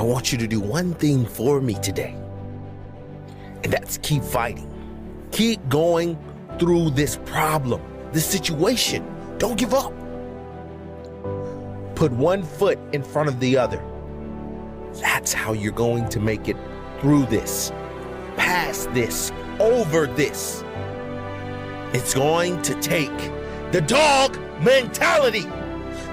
want you to do one thing for me today. And that's keep fighting. Keep going through this problem, this situation. Don't give up. Put one foot in front of the other. That's how you're going to make it through this, past this, over this. It's going to take the dog mentality.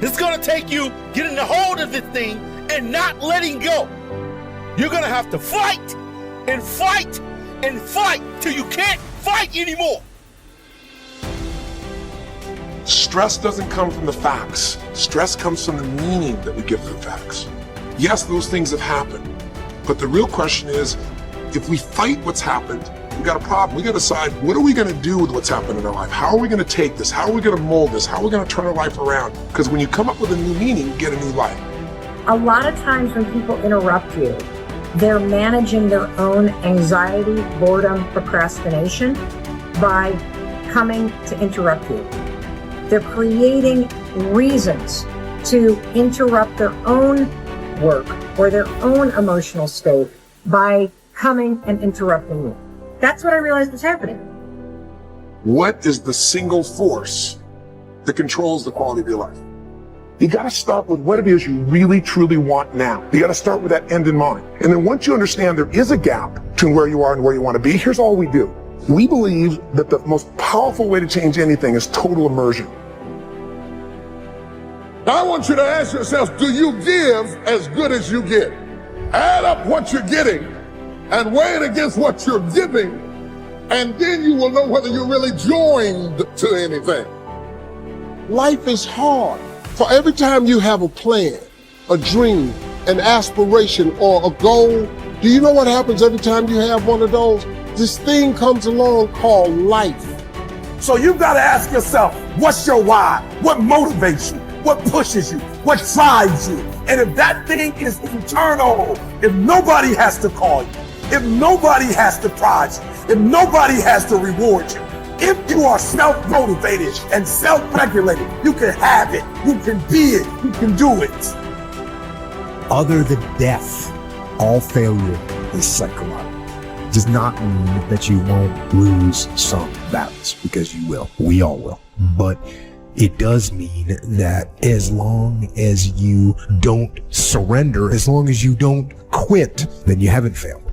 It's going to take you getting a hold of this thing and not letting go. You're going to have to fight and fight and fight till you can't fight anymore. Stress doesn't come from the facts. Stress comes from the meaning that we give to the facts. Yes, those things have happened, but the real question is, if we fight what's happened, we got a problem. We got to decide, what are we going to do with what's happened in our life? How are we going to take this? How are we going to mold this? How are we going to turn our life around? Because when you come up with a new meaning, you get a new life. A lot of times when people interrupt you, they're managing their own anxiety, boredom, procrastination by coming to interrupt you. They're creating reasons to interrupt their own work or their own emotional state by coming and interrupting you. That's what I realized was happening. What is the single force that controls the quality of your life? You got to start with what it is you really, truly want now. You got to start with that end in mind. And then once you understand there is a gap between where you are and where you want to be, here's all we do. We believe that the most powerful way to change anything is total immersion. I want you to ask yourself, do you give as good as you get? Add up what you're getting and weigh it against what you're giving, and then you will know whether you're really joined to anything. Life is hard. For every time you have a plan, a dream, an aspiration, or a goal, do you know what happens every time you have one of those? This thing comes along called life. So you've got to ask yourself, what's your why? What motivates you? What pushes you? What drives you? And if that thing is internal, if nobody has to call you, if nobody has to prize you, if nobody has to reward you, if you are self-motivated and self-regulated, you can have it, you can be it, you can do it. Other than death, all failure is psychological. It does not mean that you won't lose some battles, because you will. We all will. But it does mean that as long as you don't surrender, as long as you don't quit, then you haven't failed.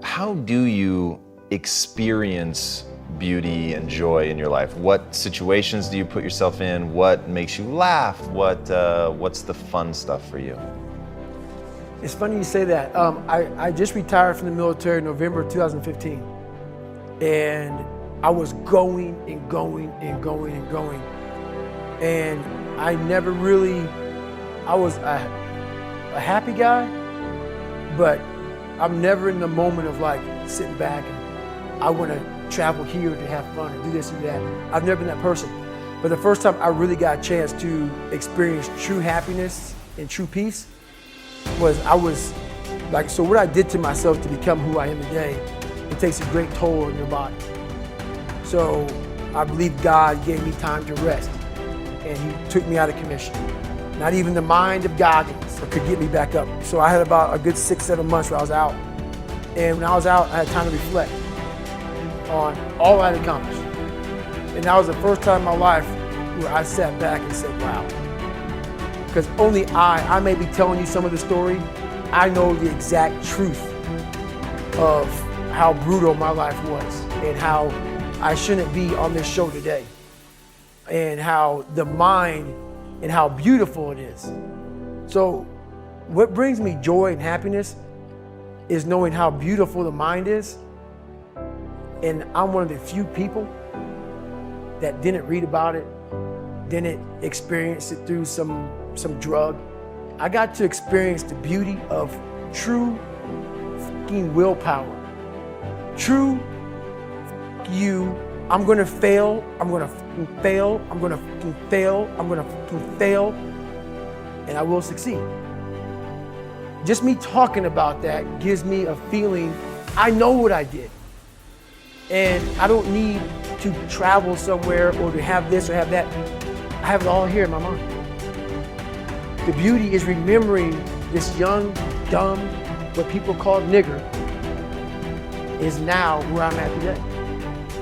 How do you experience beauty and joy in your life? What situations do you put yourself in? What makes you laugh? What's the fun stuff for you? It's funny you say that. I just retired from the military in November 2015. And I was going and going and going and going. And I never really, I was a happy guy, but I'm never in the moment of like sitting back and I want to travel here to have fun and do this and that. I've never been that person. But the first time I really got a chance to experience true happiness and true peace was so what I did to myself to become who I am today, it takes a great toll on your body. So I believe God gave me time to rest and he took me out of commission. Not even the mind of Goggins could get me back up. So I had about a good 6-7 months where I was out. And when I was out, I had time to reflect on all I had accomplished. And that was the first time in my life where I sat back and said, wow. Because only I may be telling you some of the story, I know the exact truth of how brutal my life was and how I shouldn't be on this show today. And how the mind and how beautiful it is. So what brings me joy and happiness is knowing how beautiful the mind is. And I'm one of the few people that didn't read about it, didn't experience it through some drug. I got to experience the beauty of true fucking willpower. True you. I'm gonna fail, I'm gonna fucking fail, I'm gonna fucking fail, I'm gonna fucking fail, and I will succeed. Just me talking about that gives me a feeling, I know what I did. And I don't need to travel somewhere or to have this or have that. I have it all here in my mind. The beauty is remembering this young, dumb, what people call nigger, is now where I'm at today.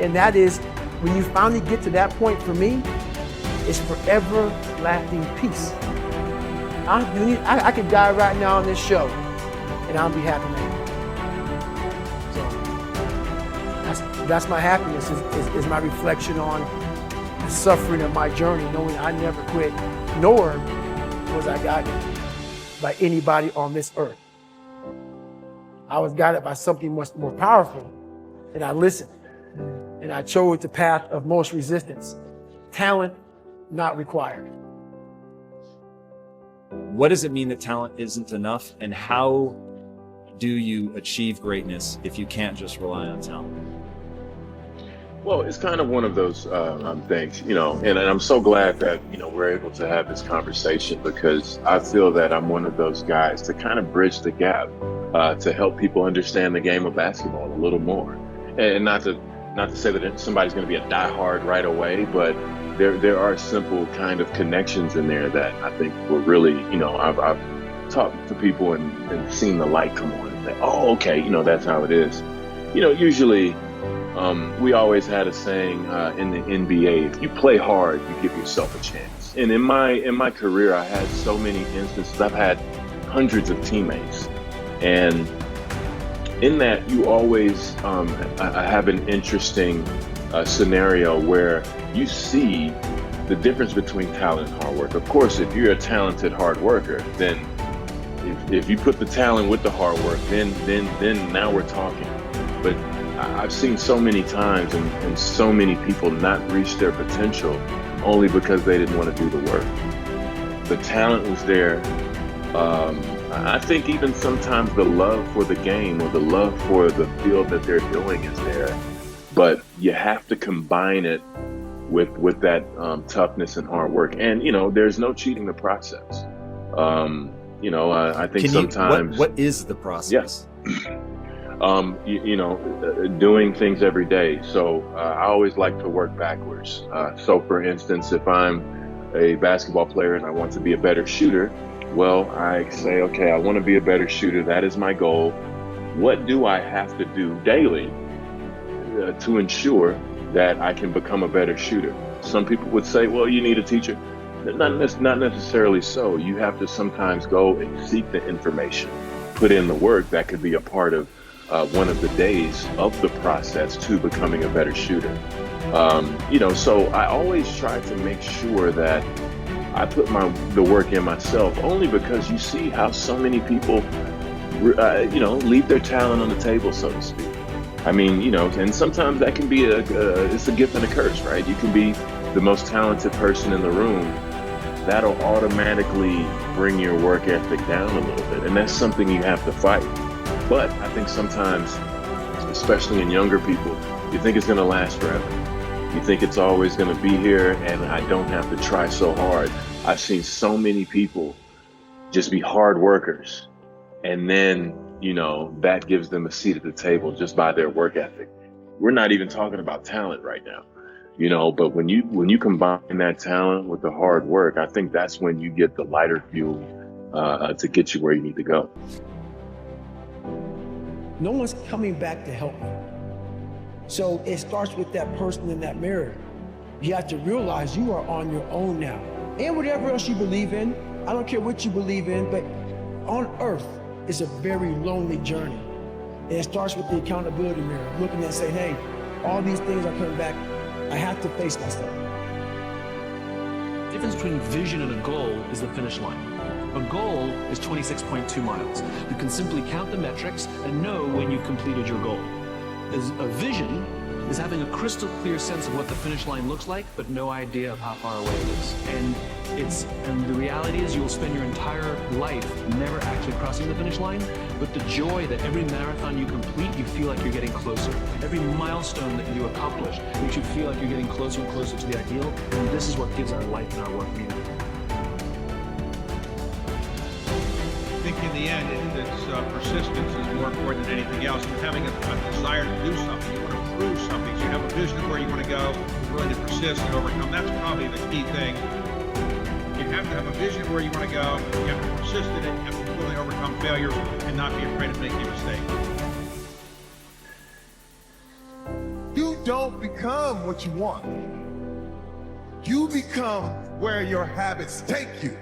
And that is, when you finally get to that point for me, it's forever lasting peace. I could die right now on this show and I'll be happy man. So that's my happiness, is my reflection on the suffering of my journey, knowing I never quit, nor was I guided by anybody on this earth. I was guided by something much more powerful, and I listened, and I chose the path of most resistance. Talent not required. What does it mean that talent isn't enough, and how do you achieve greatness if you can't just rely on talent? Well, it's kind of one of those things, and I'm so glad that, we're able to have this conversation, because I feel that I'm one of those guys to kind of bridge the gap to help people understand the game of basketball a little more. And not to say that somebody's going to be a diehard right away, but there are simple kind of connections in there that I think were really, I've talked to people and seen the light come on and say, oh, okay, that's how it is. Usually we always had a saying in the NBA, if you play hard, you give yourself a chance. And in my career, I had so many instances. I've had hundreds of teammates. And in that, you always have an interesting scenario where you see the difference between talent and hard work. Of course, if you're a talented hard worker, then if you put the talent with the hard work, then now we're talking. But I've seen so many times and so many people not reach their potential only because they didn't want to do the work. The talent was there. I think even sometimes the love for the game or the love for the field that they're doing is there, but you have to combine it with that toughness and hard work. And, there's no cheating the process. I think sometimes... What is the process? Yes. Doing things every day. So I always like to work backwards. So for instance, if I'm a basketball player and I want to be a better shooter, well, I say, okay, I want to be a better shooter. That is my goal. What do I have to do daily to ensure that I can become a better shooter? Some people would say, well, you need a teacher. Not necessarily so. You have to sometimes go and seek the information, put in the work. That could be a part of one of the days of the process to becoming a better shooter. So I always try to make sure that I put the work in myself, only because you see how so many people, leave their talent on the table, so to speak. I mean, and sometimes that can be it's a gift and a curse, right? You can be the most talented person in the room. That'll automatically bring your work ethic down a little bit. And that's something you have to fight. But I think sometimes, especially in younger people, you think it's going to last forever. You think it's always going to be here and I don't have to try so hard. I've seen so many people just be hard workers, and then, that gives them a seat at the table just by their work ethic. We're not even talking about talent right now, but when you combine that talent with the hard work, I think that's when you get the lighter fuel to get you where you need to go. No one's coming back to help me. So it starts with that person in that mirror. You have to realize you are on your own now. And whatever else you believe in, I don't care what you believe in, but on earth, it's a very lonely journey. And it starts with the accountability mirror, looking and saying, hey, all these things are coming back. I have to face myself. The difference between vision and a goal is the finish line. A goal is 26.2 miles. You can simply count the metrics and know when you've completed your goal. A vision is having a crystal clear sense of what the finish line looks like, but no idea of how far away it is. And the reality is you will spend your entire life never actually crossing the finish line, but the joy that every marathon you complete, you feel like you're getting closer. Every milestone that you accomplish makes you feel like you're getting closer and closer to the ideal, and this is what gives our life and our work meaning. I think in the end, persistence is more important than anything else. And having a desire to do something, you want to prove something. So you have a vision of where you want to go, you're willing to persist and overcome. That's probably the key thing have to have a vision where you want to go. You have to be persistent and you have to be willing to overcome failures and not be afraid of making a mistake. You don't become what you want. You become where your habits take you.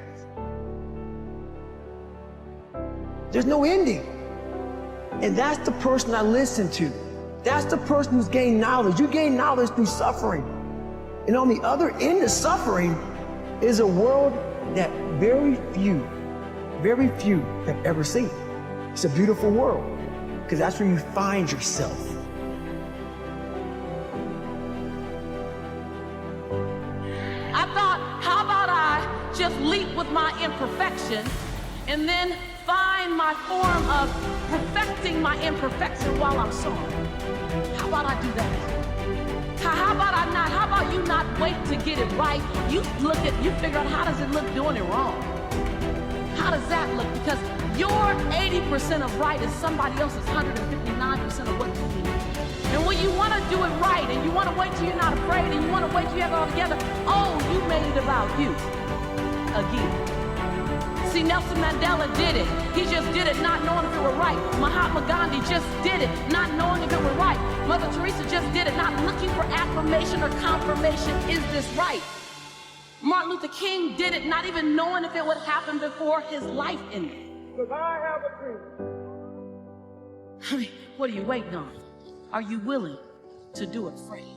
There's no ending. And that's the person I listen to. That's the person who's gained knowledge. You gain knowledge through suffering. And on the other end of suffering is a world that very few have ever seen. It's a beautiful world because that's where you find yourself. I thought, how about I just leap with my imperfection and then find my form of perfecting my imperfection while I'm sorry? How about I do that? How about you not wait to get it right? You figure out how does it look doing it wrong? How does that look? Because your 80% of right is somebody else's 159% of what you need. And when you want to do it right, and you want to wait till you're not afraid, and you want to wait till you have it all together, oh, you made it about you again. See, Nelson Mandela did it. He just did it not knowing if it were right. Mahatma Gandhi just did it not knowing if it were right. Mother Teresa just did it not looking for affirmation or confirmation. Is this right? Martin Luther King did it not even knowing if it would happen before his life ended. Because I have a dream. I mean, what are you waiting on? Are you willing to do it, Freddie?